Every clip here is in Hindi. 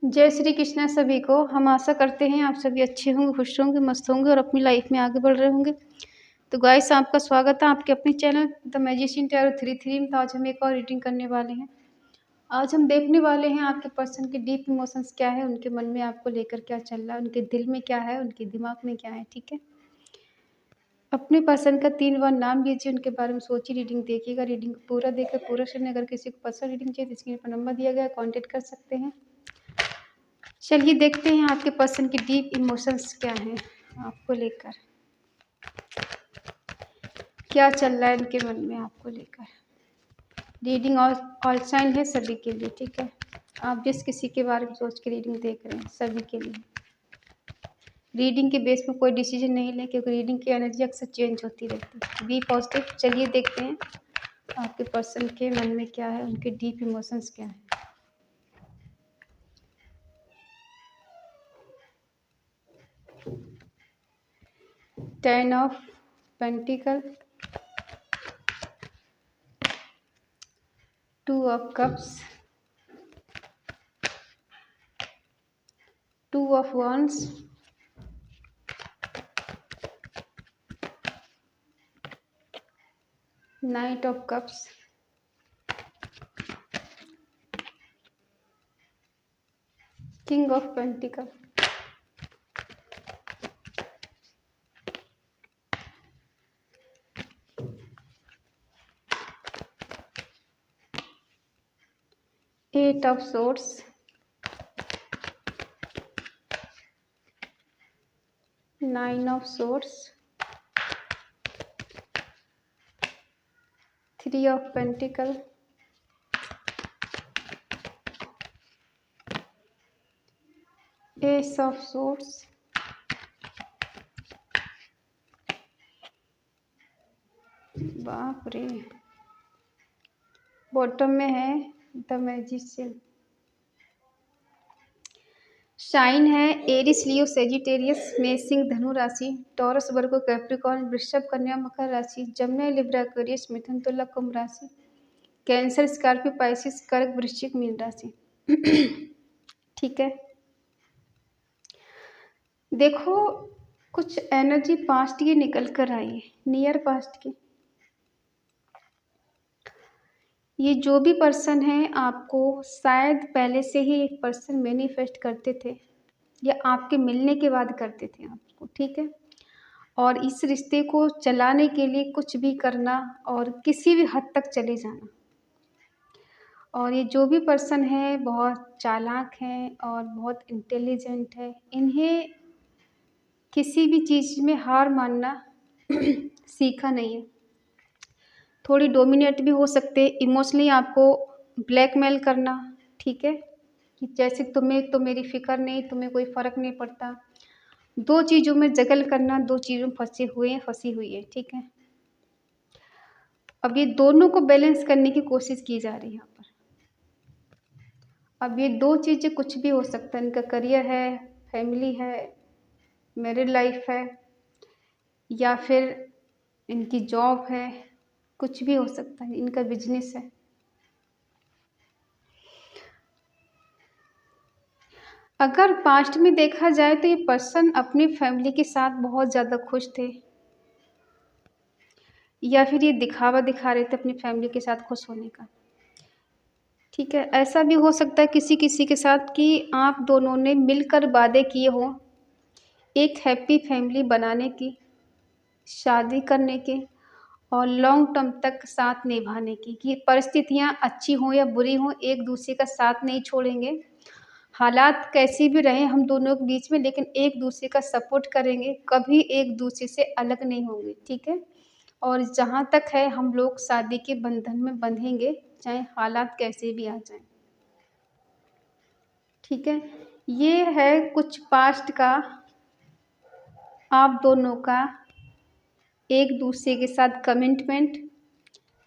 जय श्री कृष्णा सभी को। हम आशा करते हैं आप सभी अच्छे होंगे, खुश होंगे, मस्त होंगे और अपनी लाइफ में आगे बढ़ रहे होंगे। तो गाइस, आपका स्वागत है आपके अपने चैनल द मैजिशियन टैरो 33 में। तो आज हम एक और रीडिंग करने वाले हैं। आज हम देखने वाले हैं आपके पर्सन के डीप इमोशंस क्या है, उनके मन में आपको लेकर क्या चल रहा है, उनके दिल में क्या है, उनके दिमाग में क्या है। ठीक है, अपने पर्सन का 3 बार नाम लीजिए, उनके बारे में सोचिए, रीडिंग देखिएगा। रीडिंग को पूरा देखकर पूरा सुनिए। अगर किसी को पर्सनल रीडिंग चाहिए तो स्क्रीन पर नंबर दिया गया है, कॉन्टेक्ट कर सकते हैं। चलिए देखते हैं आपके पर्सन की डीप इमोशंस क्या हैं, आपको लेकर क्या चल रहा है इनके मन में आपको लेकर। रीडिंग ऑल साइन है सभी के लिए। ठीक है, आप जिस किसी के बारे में सोच के रीडिंग देख रहे हैं सभी के लिए। रीडिंग के बेस में कोई डिसीजन नहीं लें, क्योंकि रीडिंग की एनर्जी अक्सर चेंज होती रहती है। Be positive. चलिए देखते हैं आपके पर्सन के मन में क्या है, उनके डीप इमोशंस क्या है। 10 of pentacle, 2 of cups, 2 of wands, Knight of Cups, King of Pentacles, Eight of Swords, Nine of Swords, 3 of Pentacles, Ace of Swords, बाप रे, बॉटम में है द मैजिशियन। शाइन है एरिस, लियो, सेजिटेरियस, मेष, धनु राशि, टॉरस, वर्गो, कैप्रिकॉर्न, वृषभ, कन्या, मकर राशि, जमुना, लिब्रा, एक्वेरियस, मिथुन, तुला, कुंभ राशि, कैंसर, स्कॉर्पियो, पाइसिस, कर्क, वृश्चिक, मीन राशि। ठीक है, देखो कुछ एनर्जी पास्ट की निकल कर आई है, नियर पास्ट की। ये जो भी पर्सन है आपको शायद पहले से ही एक पर्सन मैनिफेस्ट करते थे, या आपके मिलने के बाद करते थे आपको। ठीक है, और इस रिश्ते को चलाने के लिए कुछ भी करना और किसी भी हद तक चले जाना। और ये जो भी पर्सन है बहुत चालाक है और बहुत इंटेलिजेंट है। इन्हें किसी भी चीज़ में हार मानना सीखा नहीं है। थोड़ी डोमिनेट भी हो सकते, इमोशनली आपको ब्लैकमेल करना। ठीक है, कि जैसे तुम्हें तो मेरी फिक्र नहीं, तुम्हें कोई फ़र्क नहीं पड़ता। 2 चीज़ों में जगल करना, 2 चीज़ों में फंसे हुए हैं, फंसी हुई है। ठीक है, अब ये दोनों को बैलेंस करने की कोशिश की जा रही है यहाँ पर। अब ये 2 चीज़ें कुछ भी हो सकता है। इनका करियर है, फैमिली है, मैरिड लाइफ है, या फिर इनकी जॉब है, कुछ भी हो सकता है। इनका बिजनेस है। अगर पास्ट में देखा जाए तो ये पर्सन अपनी फैमिली के साथ बहुत ज़्यादा खुश थे, या फिर ये दिखावा दिखा रहे थे अपनी फैमिली के साथ खुश होने का। ठीक है, ऐसा भी हो सकता है किसी किसी के साथ कि आप दोनों ने मिलकर वादे किए हों एक हैप्पी फैमिली बनाने की, शादी करने के और लॉन्ग टर्म तक साथ निभाने की, कि परिस्थितियाँ अच्छी हों या बुरी हों एक दूसरे का साथ नहीं छोड़ेंगे। हालात कैसी भी रहें हम दोनों के बीच में, लेकिन एक दूसरे का सपोर्ट करेंगे, कभी एक दूसरे से अलग नहीं होंगे। ठीक है, और जहाँ तक है हम लोग शादी के बंधन में बंधेंगे, चाहे हालात कैसे भी आ जाएं। ठीक है, ये है कुछ पास्ट का आप दोनों का एक दूसरे के साथ कमिटमेंट,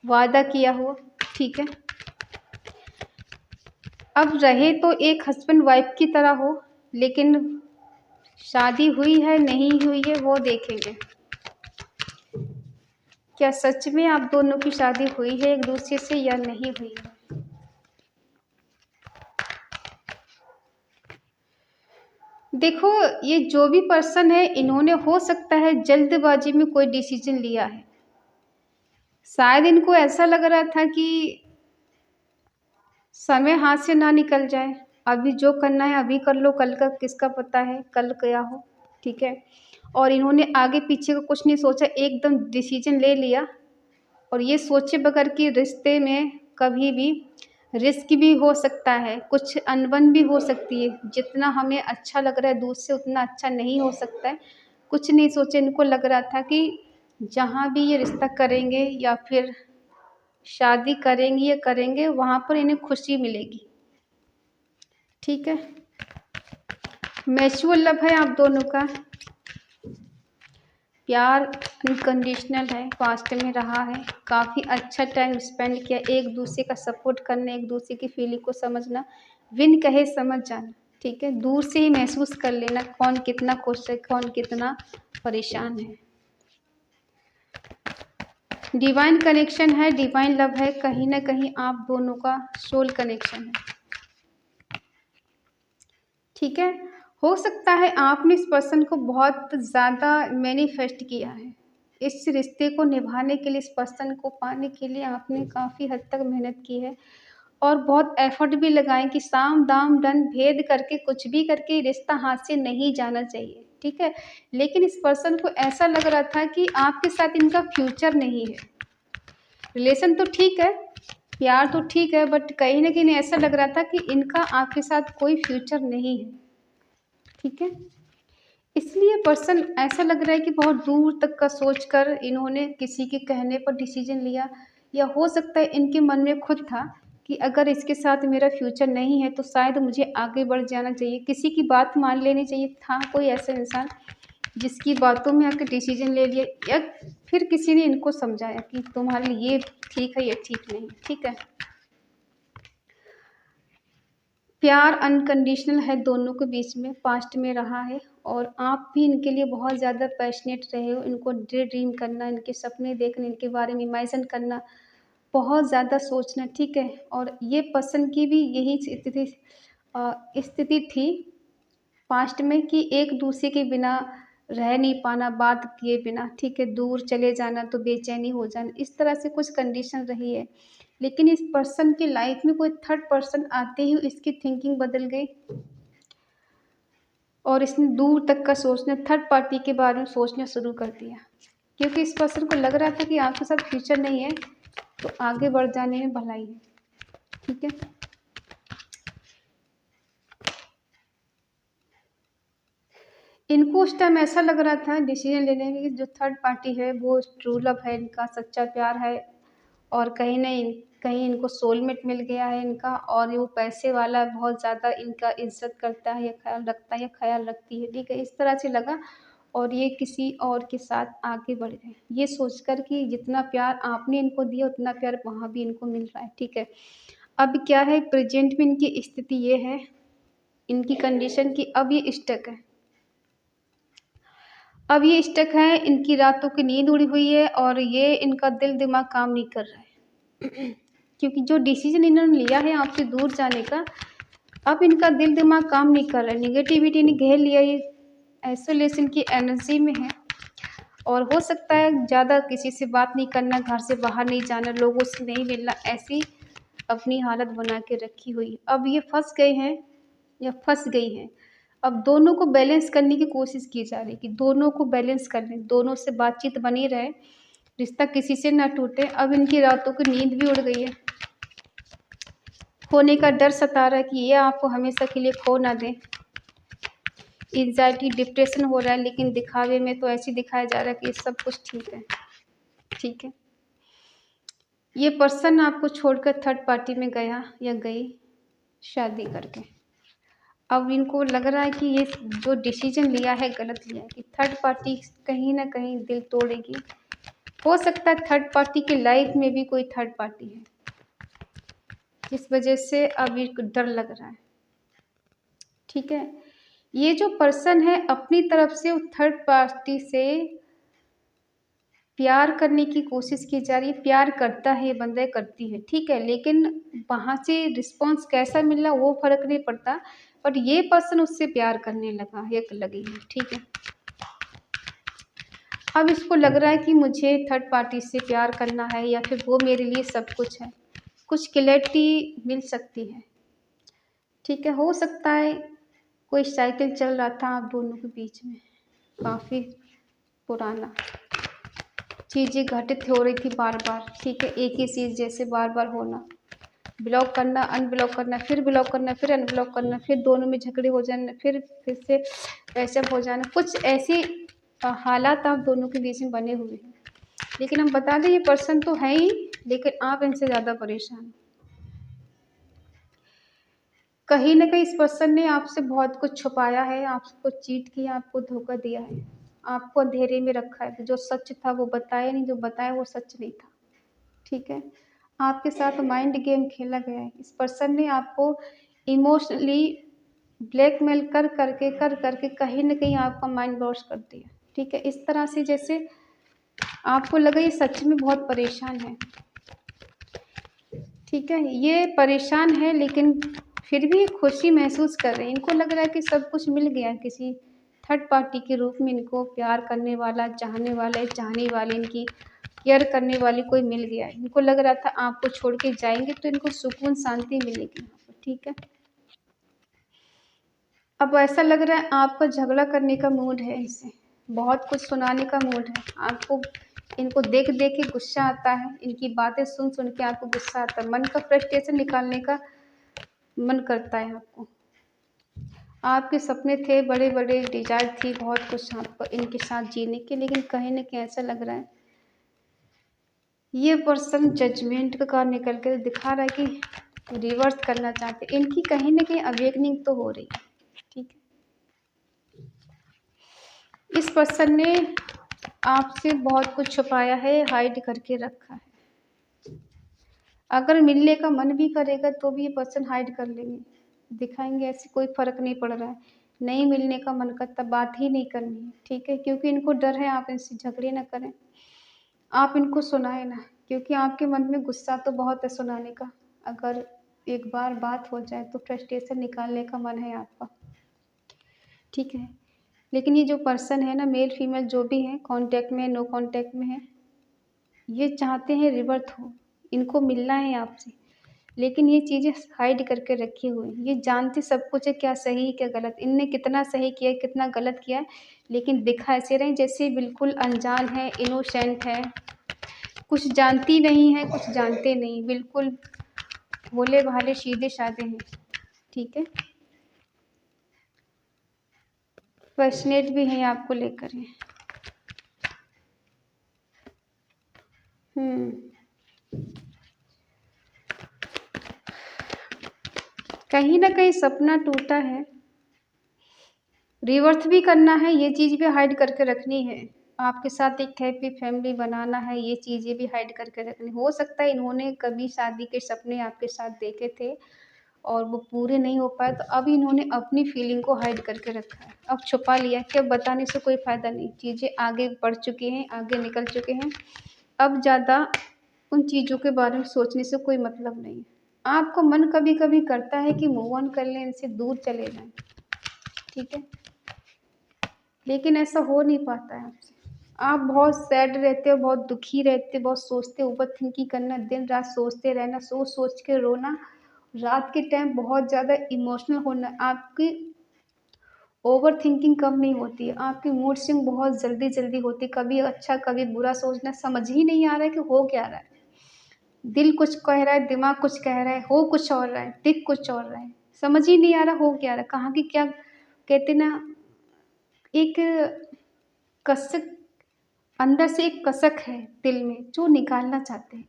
वादा किया हो। ठीक है, अब रहे तो एक हस्बैंड वाइफ की तरह हो, लेकिन शादी हुई है नहीं हुई है वो देखेंगे। क्या सच में आप दोनों की शादी हुई है एक दूसरे से या नहीं हुई है। देखो, ये जो भी पर्सन है, इन्होंने हो सकता है जल्दबाजी में कोई डिसीजन लिया है। शायद इनको ऐसा लग रहा था कि समय हाथ से ना निकल जाए, अभी जो करना है अभी कर लो, कल का किसका पता है कल क्या हो, ठीक है। और इन्होंने आगे पीछे का कुछ नहीं सोचा, एकदम डिसीजन ले लिया। और ये सोचे बगैर कि रिश्ते में कभी भी रिस्क भी हो सकता है, कुछ अनबन भी हो सकती है, जितना हमें अच्छा लग रहा है दूर से उतना अच्छा नहीं हो सकता है। कुछ नहीं सोचे, इनको लग रहा था कि जहाँ भी ये रिश्ता करेंगे या फिर शादी करेंगी या करेंगे, वहाँ पर इन्हें खुशी मिलेगी, ठीक है। म्यूचुअल लव है आप दोनों का, प्यार अनकंडीशनल है, पास्ट में रहा है, काफ़ी अच्छा टाइम स्पेंड किया, एक दूसरे का सपोर्ट करना, एक दूसरे की फीलिंग को समझना, विन कहे समझ जाना, ठीक है। दूर से ही महसूस कर लेना कौन कितना खुश है, कौन कितना परेशान है। डिवाइन कनेक्शन है, डिवाइन लव है, कहीं ना कहीं आप दोनों का सोल कनेक्शन है, ठीक है। हो सकता है आपने इस पर्सन को बहुत ज़्यादा मैनिफेस्ट किया है, इस रिश्ते को निभाने के लिए, इस पर्सन को पाने के लिए आपने काफ़ी हद तक मेहनत की है और बहुत एफर्ट भी लगाए कि साम दाम दंड भेद करके कुछ भी करके रिश्ता हाथ से नहीं जाना चाहिए, ठीक है। लेकिन इस पर्सन को ऐसा लग रहा था कि आपके साथ इनका फ्यूचर नहीं है। रिलेशन तो ठीक है, प्यार तो ठीक है, बट कहीं ना कहीं ऐसा लग रहा था कि इनका आपके साथ कोई फ्यूचर नहीं है, ठीक है। इसलिए पर्सन ऐसा लग रहा है कि बहुत दूर तक का सोचकर इन्होंने किसी के कहने पर डिसीजन लिया, या हो सकता है इनके मन में खुद था कि अगर इसके साथ मेरा फ्यूचर नहीं है तो शायद मुझे आगे बढ़ जाना चाहिए, किसी की बात मान लेनी चाहिए। था कोई ऐसा इंसान जिसकी बातों में आकर डिसीजन ले लिया, या फिर किसी ने इनको समझाया कि तुम्हारे लिए ये ठीक है, ये ठीक नहीं, ठीक है। प्यार अनकंडीशनल है दोनों के बीच में, पास्ट में रहा है, और आप भी इनके लिए बहुत ज़्यादा पैशनेट रहे हो। इनको डे ड्रीम करना, इनके सपने देखना, इनके बारे में इमेजिन करना, बहुत ज़्यादा सोचना, ठीक है। और ये पसंद की भी यही स्थिति थी पास्ट में कि एक दूसरे के बिना रह नहीं पाना, बात किए बिना, ठीक है, दूर चले जाना तो बेचैनी हो जाना, इस तरह से कुछ कंडीशन रही है। लेकिन इस पर्सन की लाइफ में कोई थर्ड पर्सन आते ही इसकी थिंकिंग बदल गई और इसने दूर तक का सोचना, थर्ड पार्टी के बारे में सोचना शुरू कर दिया, क्योंकि इस पर्सन को लग रहा था कि आपके साथ फ्यूचर नहीं है तो आगे बढ़ जाने में भलाई है, ठीक है। इनको उस टाइम ऐसा लग रहा था डिसीजन लेने की, जो थर्ड पार्टी है वो ट्रू लव है, इनका सच्चा प्यार है, और कहीं नहीं कहीं इनको सोलमेट मिल गया है इनका, और वो पैसे वाला बहुत ज़्यादा इनका इज्जत करता है या ख्याल रखता है या ख्याल रखती है, ठीक है, इस तरह से लगा। और ये किसी और के साथ आगे बढ़ गए, ये सोचकर कि जितना प्यार आपने इनको दिया उतना प्यार वहाँ भी इनको मिल रहा है, ठीक है। अब क्या है, प्रेजेंट में इनकी स्थिति ये है, इनकी कंडीशन की अब ये स्टक है, अब ये स्टक है, इनकी रातों की नींद उड़ी हुई है, और ये इनका दिल दिमाग काम नहीं कर रहा है क्योंकि जो डिसीजन इन्होंने लिया है आपसे दूर जाने का, अब इनका दिल दिमाग काम नहीं कर रहा है, निगेटिविटी ने घेर लिया, ये आइसोलेशन की एनर्जी में है। और हो सकता है ज़्यादा किसी से बात नहीं करना, घर से बाहर नहीं जाना, लोगों से नहीं मिलना, ऐसी अपनी हालत बना के रखी हुई। अब ये फंस गए हैं या फंस गई हैं, अब दोनों को बैलेंस करने की कोशिश की जा रही है कि दोनों को बैलेंस कर लें, दोनों से बातचीत बनी रहे, रिश्ता किसी से ना टूटे। अब इनकी रातों की नींद भी उड़ गई है, खोने का डर सता रहा है कि ये आपको हमेशा के लिए खो ना दें। एंजाइटी डिप्रेशन हो रहा है, लेकिन दिखावे में तो ऐसे दिखाया जा रहा है कि सब कुछ ठीक है, ठीक है। ये पर्सन आपको छोड़कर थर्ड पार्टी में गया या गई शादी करके। अब इनको लग रहा है कि ये जो डिसीजन लिया है गलत लिया है, कि थर्ड पार्टी कहीं ना कहीं दिल तोड़ेगी। हो सकता है थर्ड पार्टी की लाइफ में भी कोई थर्ड पार्टी है, जिस वजह से अब एक डर लग रहा है, ठीक है। ये जो पर्सन है अपनी तरफ से थर्ड पार्टी से प्यार करने की कोशिश की जा रही है, प्यार करता है ये बंदा, करती है, ठीक है, लेकिन वहाँ से रिस्पॉन्स कैसा मिल रहा वो फ़र्क नहीं पड़ता, बट ये पर्सन उससे प्यार करने लगा, एक लगी है, ठीक है। अब इसको लग रहा है कि मुझे थर्ड पार्टी से प्यार करना है या फिर वो मेरे लिए सब कुछ है, कुछ क्लैरिटी मिल सकती है, ठीक है। हो सकता है कोई साइकिल चल रहा था आप दोनों के बीच में, काफ़ी पुराना, चीज़ें घटित हो रही थी बार बार, ठीक है, एक ही चीज़ जैसे बार बार होना, ब्लॉक करना, अनब्लॉक करना, फिर ब्लॉक करना, फिर अनब्लॉक करना, फिर दोनों में झगड़े हो जाना, फिर से ऐसा हो जाना, कुछ ऐसे हालात आप दोनों के बीच में बने हुए हैं। लेकिन हम बता दें ये पर्सन तो है ही, लेकिन आप इनसे ज़्यादा परेशान हैं। कहीं न कहीं इस पर्सन ने आपसे बहुत कुछ छुपाया है, आपको चीट किया, आपको धोखा दिया है, आपको अंधेरे में रखा है, जो सच था वो बताया नहीं, जो बताया वो सच नहीं था, ठीक है। आपके साथ माइंड गेम खेला गया है। इस पर्सन ने आपको इमोशनली ब्लैकमेल कर करके कहीं न कहीं आपका माइंड वॉश कर दिया, ठीक है। इस तरह से जैसे आपको लगा ये सच में बहुत परेशान है, ठीक है। ये परेशान है लेकिन फिर भी खुशी महसूस कर रहे हैं। इनको लग रहा है कि सब कुछ मिल गया, किसी थर्ड पार्टी के रूप में इनको प्यार करने वाला, चाहने वाले, इनकी केयर करने वाली कोई मिल गया है। इनको लग रहा था आपको छोड़ के जाएँगे तो इनको सुकून शांति मिलेगी, ठीक है। अब ऐसा लग रहा है आपका झगड़ा करने का मूड है इनसे, बहुत कुछ सुनाने का मूड है। आपको इनको देख-देख के गुस्सा आता है, इनकी बातें सुन-सुन के आपको गुस्सा आता है, मन का फ्रस्ट्रेशन निकालने का मन करता है आपको। आपके सपने थे, बड़े-बड़े डिज़ायर थी, बहुत कुछ आपको इनके साथ जीने की, लेकिन कहीं न कहीं ऐसा लग रहा है, ये पर्सन जजमेंट का कार्ड निकल के दिखा रहा है कि रिवर्स करना चाहते हैं। इनकी कहीं न कहीं अवेकनिंग तो हो रही है, ठीक है। इस पर्सन ने आपसे बहुत कुछ छुपाया है, हाइड करके रखा है। अगर मिलने का मन भी करेगा तो भी ये पर्सन हाइड कर लेंगे, दिखाएँगे ऐसे कोई फ़र्क नहीं पड़ रहा है। नहीं मिलने का मन करता, बात ही नहीं करनी है, ठीक है? क्योंकि इनको डर है आप इनसे झगड़े ना करें, आप इनको सुनाएँ ना, क्योंकि आपके मन में गुस्सा तो बहुत है सुनाने का। अगर एक बार बात हो जाए तो फ्रस्ट्रेशन निकालने का मन है आपका, ठीक है? लेकिन ये जो पर्सन है ना, मेल फीमेल जो भी है, कॉन्टैक्ट में है, नो कॉन्टैक्ट में है, ये चाहते हैं रिवर्ट हो, इनको मिलना है आपसे, लेकिन ये चीज़ें हाइड करके रखी हुई हैं। ये जानते सब कुछ है, क्या सही है, क्या गलत। इनने कितना सही किया है, कितना गलत किया है, लेकिन दिखा ऐसे रहे हैं जैसे बिल्कुल अनजान है, इनोसेंट है, कुछ जानती नहीं है, कुछ जानते नहीं, बिल्कुल भोले-भाले, सीधे-साधे हैं, ठीक है? पैशनेट भी हैं आपको लेकर ये। हुँ। कहीं न कहीं सपना टूटा है, रिवर्स भी करना है, ये चीज़ भी हाइड करके रखनी है। आपके साथ एक हैप्पी फैमिली बनाना है, ये चीज़ें भी हाइड करके रखनी। हो सकता है इन्होंने कभी शादी के सपने आपके साथ देखे थे और वो पूरे नहीं हो पाए, तो अब इन्होंने अपनी फीलिंग को हाइड करके रखा है। अब छुपा लिया कि अब बताने से कोई फ़ायदा नहीं, चीज़ें आगे बढ़ चुकी हैं, आगे निकल चुके हैं। अब ज़्यादा उन चीज़ों के बारे में सोचने से कोई मतलब नहीं है। आपको मन कभी-कभी करता है कि मूव ऑन कर लें, इनसे दूर चले जाएँ, ठीक है? लेकिन ऐसा हो नहीं पाता है आपसे। आप बहुत सैड रहते हो, बहुत दुखी रहते हो, बहुत सोचते हो, ओवरथिंकिंग करना, दिन-रात सोचते रहना, सोच-सोच के रोना, रात के टाइम बहुत ज़्यादा इमोशनल होना, आपकी ओवरथिंकिंग कम नहीं होती है, आपकी मूड स्विंग बहुत जल्दी-जल्दी होती है, कभी अच्छा, कभी बुरा सोचना, समझ ही नहीं आ रहा है कि हो क्या रहा है। दिल कुछ कह रहा है, दिमाग कुछ कह रहा है, हो कुछ और रहा है, दिख कुछ और रहा है, समझ ही नहीं आ रहा हो क्या रहा है, कहाँ की क्या कहते हैं ना, एक कसक अंदर से एक कसक है दिल में जो निकालना चाहते हैं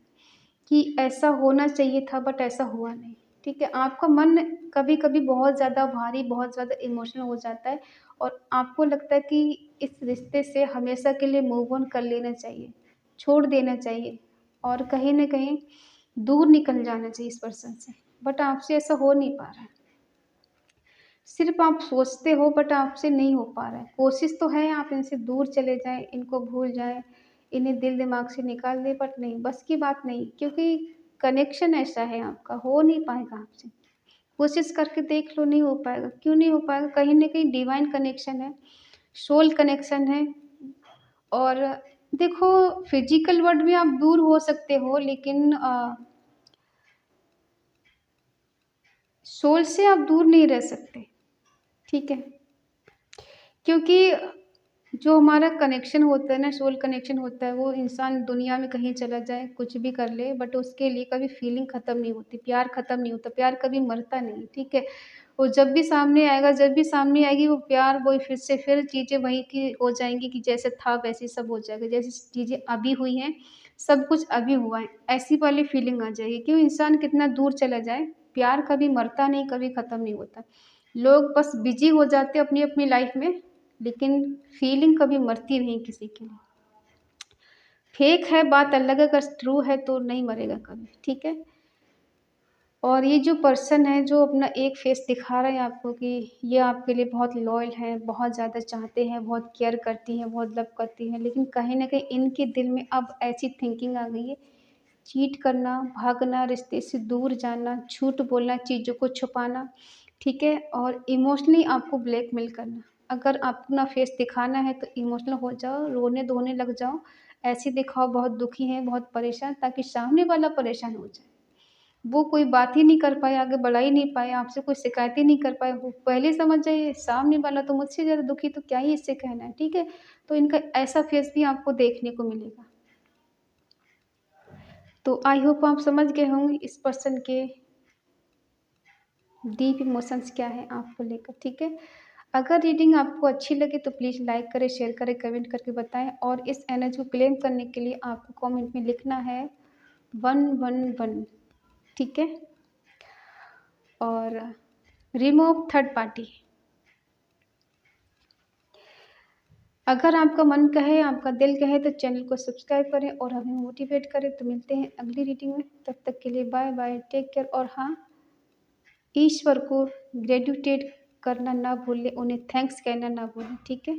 कि ऐसा होना चाहिए था बट ऐसा हुआ नहीं, ठीक है? आपका मन कभी-कभी बहुत ज़्यादा भारी, बहुत ज़्यादा इमोशनल हो जाता है और आपको लगता है कि इस रिश्ते से हमेशा के लिए मूव ऑन कर लेना चाहिए, छोड़ देना चाहिए और कहीं न कहीं दूर निकल जाना चाहिए इस पर्सन से, बट आपसे ऐसा हो नहीं पा रहा है। सिर्फ़ आप सोचते हो बट आपसे नहीं हो पा रहा है। कोशिश तो है आप इनसे दूर चले जाएँ, इनको भूल जाएँ, इन्हें दिल दिमाग से निकाल दें, बट नहीं, बस की बात नहीं, क्योंकि कनेक्शन ऐसा है आपका, हो नहीं पाएगा आपसे। कोशिश करके देख लो, नहीं हो पाएगा। क्यों नहीं हो पाएगा? कहीं न कहीं डिवाइन कनेक्शन है, सोल कनेक्शन है। और देखो, फिज़िकल वर्ल्ड में आप दूर हो सकते हो, लेकिन सोल से आप दूर नहीं रह सकते, ठीक है? क्योंकि जो हमारा कनेक्शन होता है ना, सोल कनेक्शन होता है, वो इंसान दुनिया में कहीं चला जाए, कुछ भी कर ले, बट उसके लिए कभी फीलिंग ख़त्म नहीं होती, प्यार ख़त्म नहीं होता, प्यार कभी मरता नहीं, ठीक है? वो जब भी सामने आएगा, जब भी सामने आएगी वो प्यार, वही फिर से फिर चीज़ें वही की हो जाएँगी कि जैसे था वैसे सब हो जाएगा, जैसी चीज़ें अभी हुई हैं, सब कुछ अभी हुआ है, ऐसी वाली फीलिंग आ जाएगी। क्यों? इंसान कितना दूर चला जाए, प्यार कभी मरता नहीं, कभी ख़त्म नहीं होता। लोग बस बिज़ी हो जाते हैं अपनी-अपनी लाइफ़ में, लेकिन फीलिंग कभी मरती नहीं किसी की। फेक है बात अलग है, अगर ट्रू है तो नहीं मरेगा कभी, ठीक है? और ये जो पर्सन है जो अपना एक फेस दिखा रहा है आपको कि ये आपके लिए बहुत लॉयल है, बहुत ज़्यादा चाहते हैं, बहुत केयर करती हैं, बहुत लव करती हैं, लेकिन कहीं न कहीं इनके दिल में अब ऐसी थिंकिंग आ गई है, चीट करना, भागना, रिश्ते से दूर जाना, झूठ बोलना, चीज़ों को छुपाना, ठीक है? और इमोशनली आपको ब्लैकमेल करना। अगर अपना फेस दिखाना है तो इमोशनल हो जाओ, रोने-धोने लग जाओ, ऐसे दिखाओ बहुत दुखी हैं, बहुत परेशान, ताकि सामने वाला परेशान हो जाए। वो कोई बात ही नहीं कर पाए, आगे बढ़ा ही नहीं पाए, आपसे कोई शिकायत ही नहीं कर पाए, वो पहले समझ जाइए सामने वाला तो मुझसे ज़्यादा दुखी, तो क्या ही इससे कहना है, ठीक है? तो इनका ऐसा फेस भी आपको देखने को मिलेगा। तो आई होप आप समझ गए होंगे इस पर्सन के डीप इमोशंस क्या हैं आपको लेकर, ठीक है? अगर रीडिंग आपको अच्छी लगे तो प्लीज़ लाइक करें, शेयर करें, कमेंट करके बताएँ, और इस एनर्जी को क्लेम करने के लिए आपको कमेंट में लिखना है 111, ठीक है? और रिमूव थर्ड पार्टी। अगर आपका मन कहे, आपका दिल कहे तो चैनल को सब्सक्राइब करें और हमें मोटिवेट करें। तो मिलते हैं अगली रीडिंग में, तब तक के लिए बाय बाय, टेक केयर। और हाँ, ईश्वर को ग्रेटिट्यूड करना ना भूलें, उन्हें थैंक्स कहना ना भूलें, ठीक है?